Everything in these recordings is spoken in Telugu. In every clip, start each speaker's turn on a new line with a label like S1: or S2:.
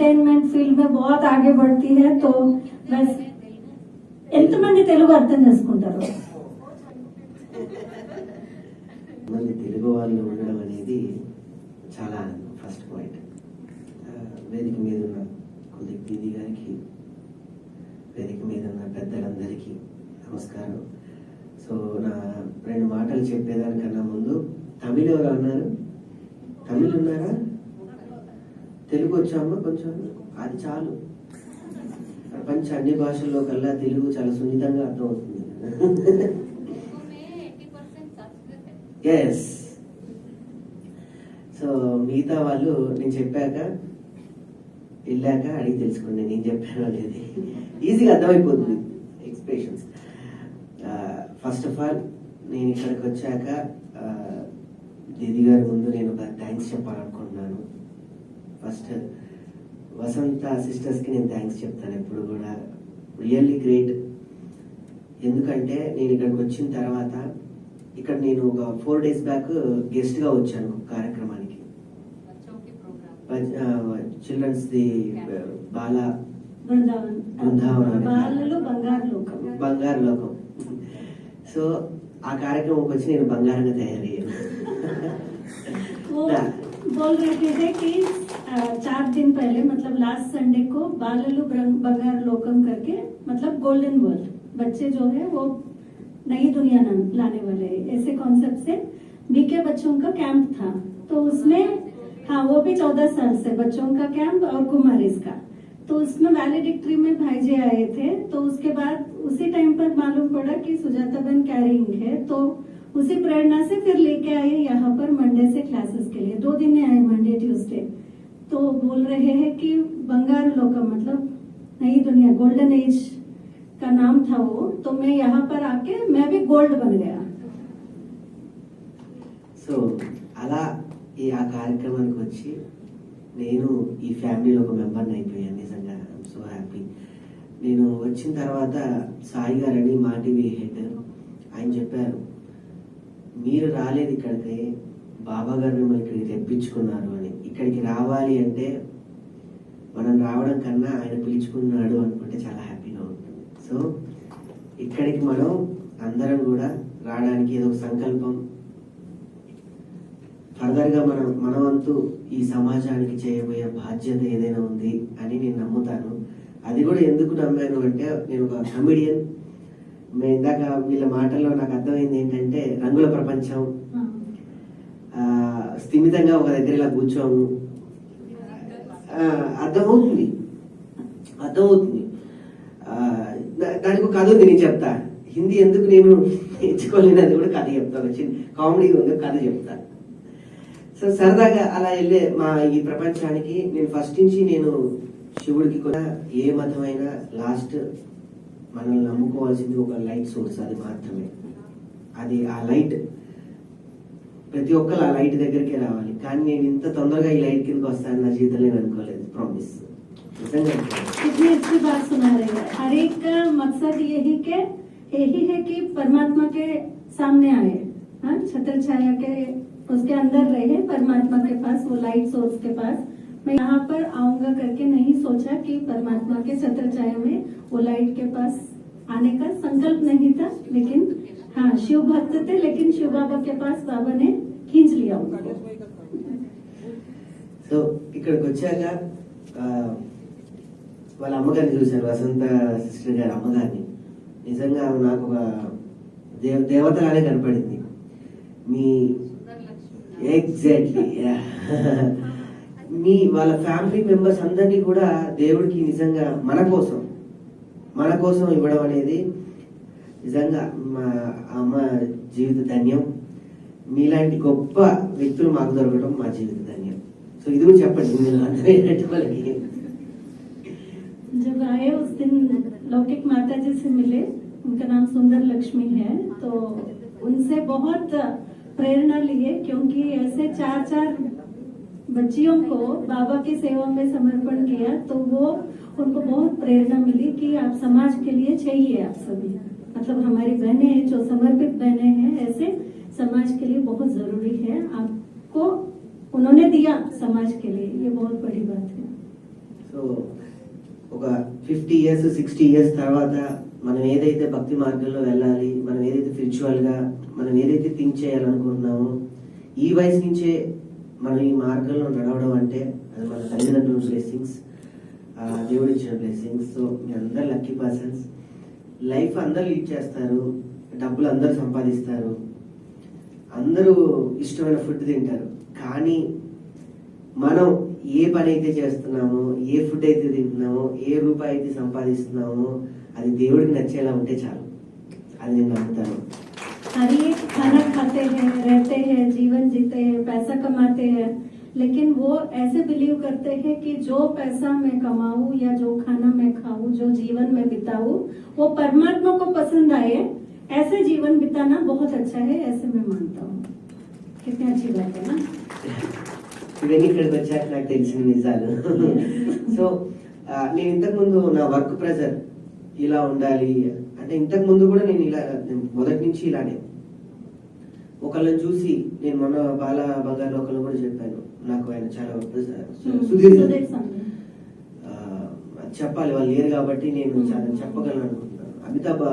S1: ఎంటర్టైన్మెంట్ ఫీల్డ్ में बहुत आगे बढ़ती है तो बस ఎంతమంది తెలుగు అర్థం చేసుకుంటారు?
S2: మంది తెలుగు వాళ్ళు ఉండడం అనేది చాలా ఆనందం. First point. వేదిక మీద ఉన్న కులదీప్ దీది గారికి, వేదిక మీద ఉన్న పెద్దలందరికీ నమస్కారం. సో నా 2 మాటలు చెప్పేదానికన్నా ముందు తమిళ ఎవరు అన్నారు? తమిళ్ ఉన్నారా? తెలుగు వచ్చామా కొంచెం? అది చాలు. ప్రపంచ అన్ని భాషల్లో కల్లా తెలుగు చాలా సున్నితంగా అర్థమవుతుంది. ఎస్. సో మిగతా వాళ్ళు నేను చెప్పాక వెళ్ళాక అడిగి తెలుసుకోండి నేను చెప్పాను అనేది. ఈజీగా అర్థమైపోతుంది ఎక్స్ప్రెషన్స్. ఫస్ట్ ఆఫ్ ఆల్ నేను ఇక్కడికి వచ్చాక దీది గారి ముందు నేను ఒక థ్యాంక్స్ చెప్పాలనుకుంటున్నాను. ఫస్ట్ వసంత సిస్టర్స్కి నేను థ్యాంక్స్ చెప్తాను ఎప్పుడు కూడా. Really great. ఎందుకంటే నేను ఇక్కడికి వచ్చిన తర్వాత ఇక్కడ నేను ఒక 4 days బ్యాక్ గెస్ట్గా వచ్చాను ఒక కార్యక్రమానికి. చిల్డ్రన్స్ ది బాల బృందావనం బంగారు లోకం. సో ఆ కార్యక్రమంకి వచ్చి నేను బంగారంగా తయారయ్యాను.
S1: बोल रहे थे कि 4 दिन पहले मतलब लास्ट संडे को बाललू बंगार लोकम करके मतलब गोल्डन वर्ल्ड बच्चे जो है वो नई दुनिया लाने वाले हैं, ऐसे कॉन्सेप्ट से बीके बच्चों का कैंप था. तो उसमें हाँ वो भी 14 साल से बच्चों का कैंप और कुमारीज का. तो उसमें वैलिडिक्ट्री में भाई जी आए थे. तो उसके बाद उसी टाइम पर मालूम पड़ा कि सुजाता बहन कैरिंग है. तो उसी प्रेरणा से फिर लेके आए यहाँ पर मंडे से क्लासेस के लिए. 2 दिन में आए, मंडे ट्यूसडे. तो बोल रहे हैं कि बंगार लोकम मतलब नई दुनिया, गोल्डन एज का नाम था वो. तो मैं यहाँ पर आके मैं भी गोल्ड बन गया.
S2: సో అలా ఆ కార్యక్రమానికి వచ్చి నేను ఈ ఫ్యామిలీలో ఒక మెంబర్ని అయిపోయాను. నిజంగా ఐఎమ్ సో హ్యాపీ. నేను వచ్చిన తర్వాత సాయి గారని మా టీవీ హెడ్ ఆయన చెప్పారు, మీరు రాలేదు ఇక్కడికి, బాబా గారు మిమ్మల్ని ఇక్కడికి తెప్పించుకున్నారు అని. ఇక్కడికి రావాలి అంటే మనం రావడం కన్నా ఆయన పిలుచుకున్నాడు అనుకుంటే చాలా హ్యాపీగా ఉంటుంది. సో ఇక్కడికి మనం అందరం కూడా రావడానికి ఏదో ఒక సంకల్పం, ఫర్దర్గా మన వంతు ఈ సమాజానికి చేయబోయే బాధ్యత ఏదైనా ఉంది అని నేను నమ్ముతాను. అది కూడా ఎందుకు నమ్మాను అంటే నేను ఒక కమెడియన్. ఇందాక వీళ్ళ మాటల్లో నాకు అర్థమైంది ఏంటంటే రంగుల ప్రపంచం, స్థిమితంగా ఒక దగ్గర ఇలా కూర్చోము, అర్థమవుతుంది. దానికి ఒక కథ ఉంది, నేను చెప్తా. హిందీ ఎందుకు నేను ఎంచుకోలేను అది కూడా కథ చెప్తాను. కామెడీ ఉంది, కథ చెప్తా. సో సరదాగా అలా వెళ్ళే మా ఈ ప్రపంచానికి నేను ఫస్ట్ నుంచి నేను శివుడికి కూడా ఏ మతమైనా లాస్ట్ మనల్ని నమ్ముకోవాల్సింది ఒక లైట్ సోర్స్, అది మాత్రమే. అది ఆ లైట్ ప్రతి ఒక్కరు ఆ లైట్ దగ్గరికి రావాలి. కానీ నేను ఇంత తొందరగా ఈ లైట్ కిందకి వస్తాను నా జీవితంలో నేను అనుకోలేదు. ప్రామిస్. నిజంగా
S1: कितनी अच्छी बात सुना रहे हैं. हर एक का मकसद यही है कि परमात्मा के सामने आए, छत्र छाया के उसके अंदर रहे, परमात्मा के पास, वो लाइट सोर्स के पास. मैं यहाँ पर आऊंगा करके नहीं सोचा कि परमात्मा के छत्र छाया में वो लाइट के पास आने का संकल्प नहीं था. लेकिन हाँ शिव भक्त थे, लेकिन शिव बाबा के पास बाबा ने खींच लिया उनको.
S2: సో ఇక్కడికి వచ్చాక వాళ్ళ అమ్మగారిని చూశారు, వసంత సిస్టర్ గారి అమ్మగారిని. నిజంగా నాకు ఒక దేవతలానే కనపడింది. మీ ఎగ్జాక్ట్లీ మీ వాళ్ళ ఫ్యామిలీ మెంబర్స్ అందరినీ కూడా దేవుడికి నిజంగా మన కోసం ఇవ్వడం అనేది నిజంగా మా అమ్మ జీవిత ధన్యం. మీలాంటి గొప్ప వ్యక్తులు మాకు దొరకడం మా జీవిత ధన్యం. సో ఇది కూడా చెప్పండి వాళ్ళకి.
S1: जब आए उस दिन लौकिक माता जी से मिले, उनका नाम सुंदर लक्ष्मी है. तो उनसे बहुत प्रेरणा लिए, क्योंकि ऐसे 4 बच्चियों को बाबा की सेवा में समर्पण किया. तो वो उनको बहुत प्रेरणा मिली कि आप समाज के लिए चाहिए. आप सभी मतलब हमारी बहनें जो समर्पित बहनें हैं, ऐसे समाज के लिए बहुत जरूरी है. आपको उन्होंने दिया समाज के लिए, ये बहुत बड़ी बात है.
S2: సో 50 years 60 years తర్వాత మనం ఏదైతే భక్తి మార్గంలో వెళ్ళాలి, మనం ఏదైతే స్పిరిచువల్ గా మనం ఏదైతే థింక్ చేయాలనుకుంటున్నామో ఈ వయసు నుంచే మనం ఈ మార్గంలో నడవడం అంటే అది మన తల్లిదండ్రుల బ్లెస్సింగ్స్, దేవుడు ఇచ్చిన బ్లెస్సింగ్స్. సో మీ అందరు లక్కీ పర్సన్స్. లైఫ్ అందరు లీడ్ చేస్తారు, డబ్బులు అందరు సంపాదిస్తారు, అందరూ ఇష్టమైన ఫుడ్ తింటారు. కానీ మనం ఏ పని అయితే చేస్తున్నామో, ఏ ఫుడ్ అయితే తింటున్నామో, ఏ రూపాయి అయితే సంపాదిస్తున్నామో అది దేవుడికి నచ్చేలా ఉంటే చాలు. అది నేను నమ్ముతాను.
S1: हर एक खाना खाते हैं, रहते हैं, जीवन जीते हैं, पैसा कमाते हैं, लेकिन वो ऐसे बिलीव करते हैं कि जो पैसा मैं कमाऊं या जो खाना मैं खाऊं, जो जीवन में बिताऊं, वो परमात्मा को पसंद आए, ऐसे जीवन बिताना बहुत अच्छा है, ऐसे मैं मानता हूँ. कितनी अच्छी बात है ना.
S2: ఇవన్నీ ఇక్కడికి వచ్చాక నాకు తెలిసిన నిజాలు. సో నేను ఇంతకుముందు నా వర్క్ ప్రెజర్ ఇలా ఉండాలి అంటే, ఇంతకు ముందు కూడా నేను మొదటి నుంచి ఇలానే. ఒకళ్ళని చూసి నేను మొన్న బాల బంగారు ఒకళ్ళు కూడా చెప్పాను, నాకు ఆయన చాలా సుధీర్ చెప్పాలి, వాళ్ళు లేరు కాబట్టి నేను చాలా చెప్పగలను అనుకుంటున్నాను. అమితాబ్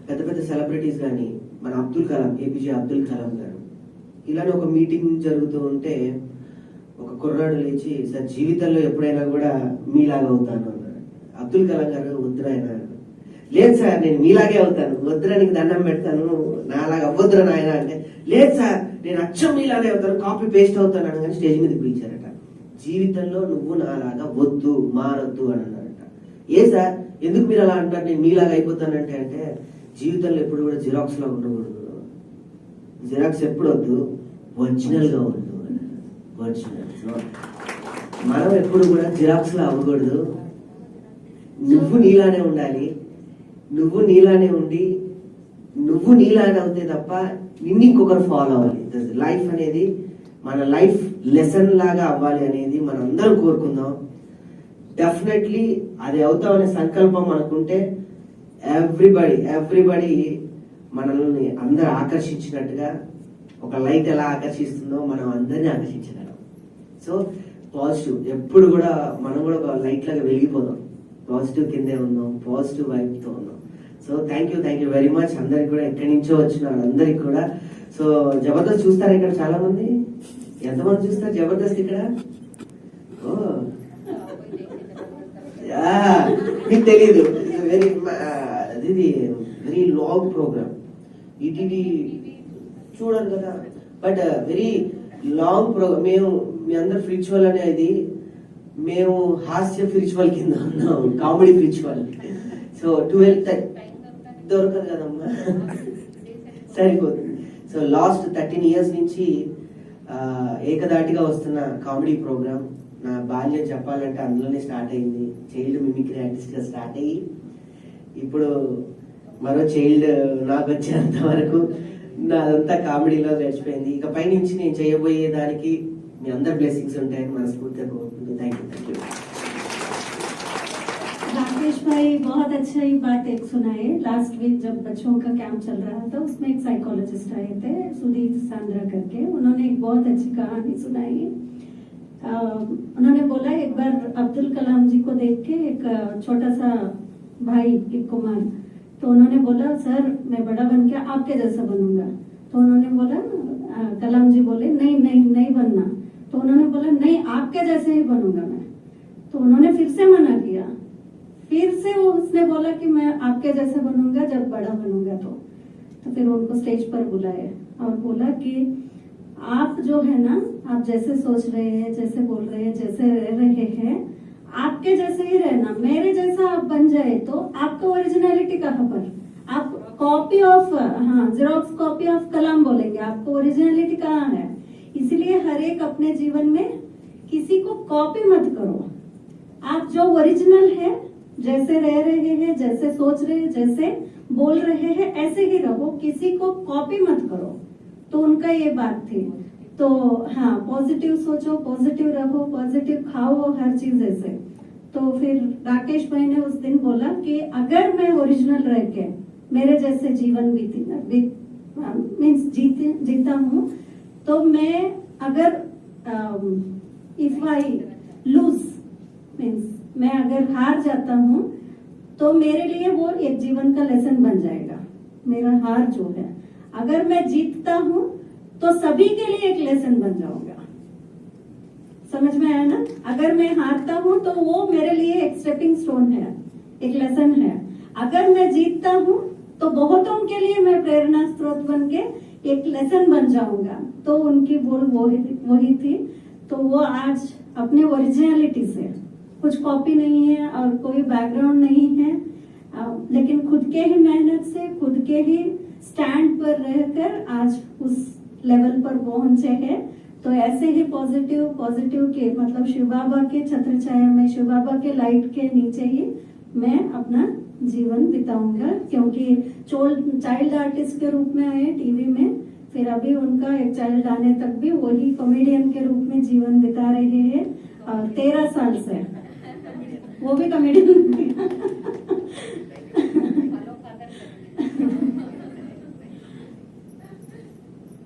S2: పెద్ద పెద్ద సెలబ్రిటీస్ కానీ, మన అబ్దుల్ కలాం, ఏపీజే అబ్దుల్ కలాం గారు, ఇలానే ఒక మీటింగ్ జరుగుతూ ఉంటే ఒక కుర్రాడు లేచి, సార్ జీవితంలో ఎప్పుడైనా కూడా మీలాగా అవుతాను అన్నాడు. అబ్దుల్ కలాం గారు వద్దురా ఆయన, లేదు సార్ నేను మీలాగే అవుతాను, వద్దురా నీకు దండం పెడతాను, నాలాగా అవ్వద్దురా నాయన అంటే, లేదు సార్ నేను అచ్చం మీలాగే అవుతాను, కాపీ పేస్ట్ అవుతాను అని. కానీ స్టేజ్ మీద పిలిచారట, జీవితంలో నువ్వు నాలాగా వద్దు, మారొద్దు అని అన్నారట. ఏ సార్ ఎందుకు మీరు అలా అంటారు, నేను మీలాగా అయిపోతానంటే, అంటే జీవితంలో ఎప్పుడు కూడా జిరాక్స్ లా ఉండకూడదు, జిరాక్స్ ఎప్పుడు వద్దు, ఒరిజినల్ గా ఉండు. ఒరిజినల్ మనం ఎప్పుడు కూడా జిరాక్స్ లా అవ్వకూడదు, నువ్వు నీలానే ఉండాలి. నువ్వు నీలానే ఉండి నువ్వు నీలానే అవుతే తప్ప నిన్ను ఇంకొకరు ఫాలో అవ్వాలి. లైఫ్ అనేది మన లైఫ్ లెసన్ లాగా అవ్వాలి అనేది మనం అందరం కోరుకుందాం. డెఫినెట్లీ అది అవుతామనే సంకల్పం మనకుంటే ఎవ్రీబడి మనల్ని అందరు ఆకర్షించినట్టుగా, ఒక లైట్ ఎలా ఆకర్షిస్తుందో మనం అందరినీ ఆకర్షించగలం. సో పాజిటివ్ ఎప్పుడు కూడా మనం కూడా ఒక లైట్ లాగా వెలిగిపోదాం, పాజిటివ్ కిందే ఉందాం, పాజిటివ్ వైబ్ తో ఉందాం. So thank you very much అందరికి కూడా, ఎక్కడి నుంచో వచ్చిన వాళ్ళందరికి కూడా. సో జబర్దస్త్ చూస్తారా ఇక్కడ చాలా మంది? ఎంతమంది చూస్తారు జబర్దస్త్ ఇక్కడ? ఓ మీకు తెలీదు, ఇది వెరీ లాంగ్ ప్రోగ్రామ్. ఈటీవీ చూడరు కదా, బట్ వెరీ లాంగ్ ప్రోగ్రామ్. మేము మీ అందరు స్పిరిచువల్ అనేది, మేము హాస్య స్పిరిచువల్ కింద ఉన్నాం, కామెడీ స్పిరిచువల్. సో 12 దొరకదు కదమ్మా, సరిపోతుంది. సో లాస్ట్ 13 years నుంచి ఏకదాటిగా వస్తున్న కామెడీ ప్రోగ్రామ్. నా బాల్యం చెప్పాలంటే అందులోనే స్టార్ట్ అయింది. చైల్డ్ మిమిక్రీ ఆర్టిస్ట్ గా స్టార్ట్ అయ్యి ఇప్పుడు మరో చైల్డ్ నాకు వచ్చేంత వరకు నాదంతా కామెడీలో గడిచిపోయింది. ఇక పై నుంచి నేను చేయబోయే దానికి మీ అందరి బ్లెస్సింగ్స్ ఉంటాయని మనస్ఫూర్తిగా కోరుకుంటూ థ్యాంక్ యూ.
S1: राकेश भाई बहुत अच्छा ही बात एक सुनाए. लास्ट वीक जब बच्चों का कैंप चल रहा था, उसमें एक साइकोलॉजिस्ट आए थे, सुदीप सांद्रा करके. उन्होंने एक बहुत अच्छी कहानी सुनाई. उन्होंने बोला एक बार अब्दुल कलाम जी को देख के एक छोटा सा भाई एक कुमार, तो उन्होंने बोला सर मैं बड़ा बन के आपके जैसा बनूंगा. तो उन्होंने बोला, कलाम जी बोले नहीं बनना. तो उन्होंने बोला नहीं आपके जैसे ही बनूंगा मैं. तो उन्होंने फिर से मना किया. फिर से उसने बोला कि मैं आपके जैसे बनूंगा जब बड़ा बनूंगा. तो फिर उनको स्टेज पर बुलाया और बोला कि आप जो है ना, आप जैसे सोच रहे हैं, जैसे बोल रहे हैं, जैसे रह रहे हैं, आपके जैसे ही रहना. मेरे जैसा आप बन जाए तो आपका ओरिजिनलिटी कहाँ पर? आप कॉपी ऑफ, हाँ जेरोक्स कॉपी ऑफ कलाम बोलेंगे, आपको ओरिजिनलिटी कहाँ है? इसलिए हर एक अपने जीवन में किसी को कॉपी मत करो. आप जो ओरिजिनल है, जैसे रह रहे हैं, जैसे सोच रहे हैं, जैसे बोल रहे हैं, ऐसे ही रहो, किसी को कॉपी मत करो. तो उनका ये बात थी. तो हाँ, पॉजिटिव सोचो, पॉजिटिव रहो, पॉजिटिव खाओ, हर चीज ऐसे. तो फिर राकेश भाई ने उस दिन बोला कि अगर मैं ओरिजिनल रह के मेरे जैसे जीवन मीन्स जीता हूँ, तो मैं अगर इफ आई लूज मीन्स मैं अगर हार जाता हूँ तो मेरे लिए वो एक जीवन का लेसन बन जाएगा। मेरा हार जो है, अगर मैं जीतता हूं तो सभी के लिए एक लेसन बन जाऊंगा। समझ में आया ना? अगर मैं हारता हूं तो वो मेरे लिए एक स्टेपिंग स्टोन है, एक लेसन है। अगर मैं जीतता हूं तो बहुतों के लिए मैं प्रेरणा स्रोत बन के एक लेसन बन जाऊंगा। तो उनकी बोल वही थी। तो वो आज अपने ओरिजिनलिटी से, कुछ कॉपी नहीं है और कोई बैकग्राउंड नहीं है, लेकिन खुद के ही मेहनत से, खुद के ही स्टैंड पर रहकर आज उस लेवल पर पहुंचे हैं। तो ऐसे ही पॉजिटिव के मतलब शिव बाबा के छत्र छाया में, शिव बाबा के लाइट के नीचे ही मैं अपना जीवन बिताऊंगा। क्योंकि चाइल्ड आर्टिस्ट के रूप में आए टीवी में, फिर अभी उनका एक चाइल्ड आने तक भी वही कॉमेडियन के रूप में जीवन बिता रहे हैं। 13 साल से वो भी कॉमेडियन।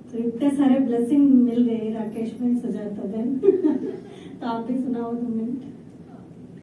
S1: तो इतने सारे ब्लेसिंग मिल गए राकेश में, सुजाता बहन। तो आप भी सुनाओ 2 मिनट।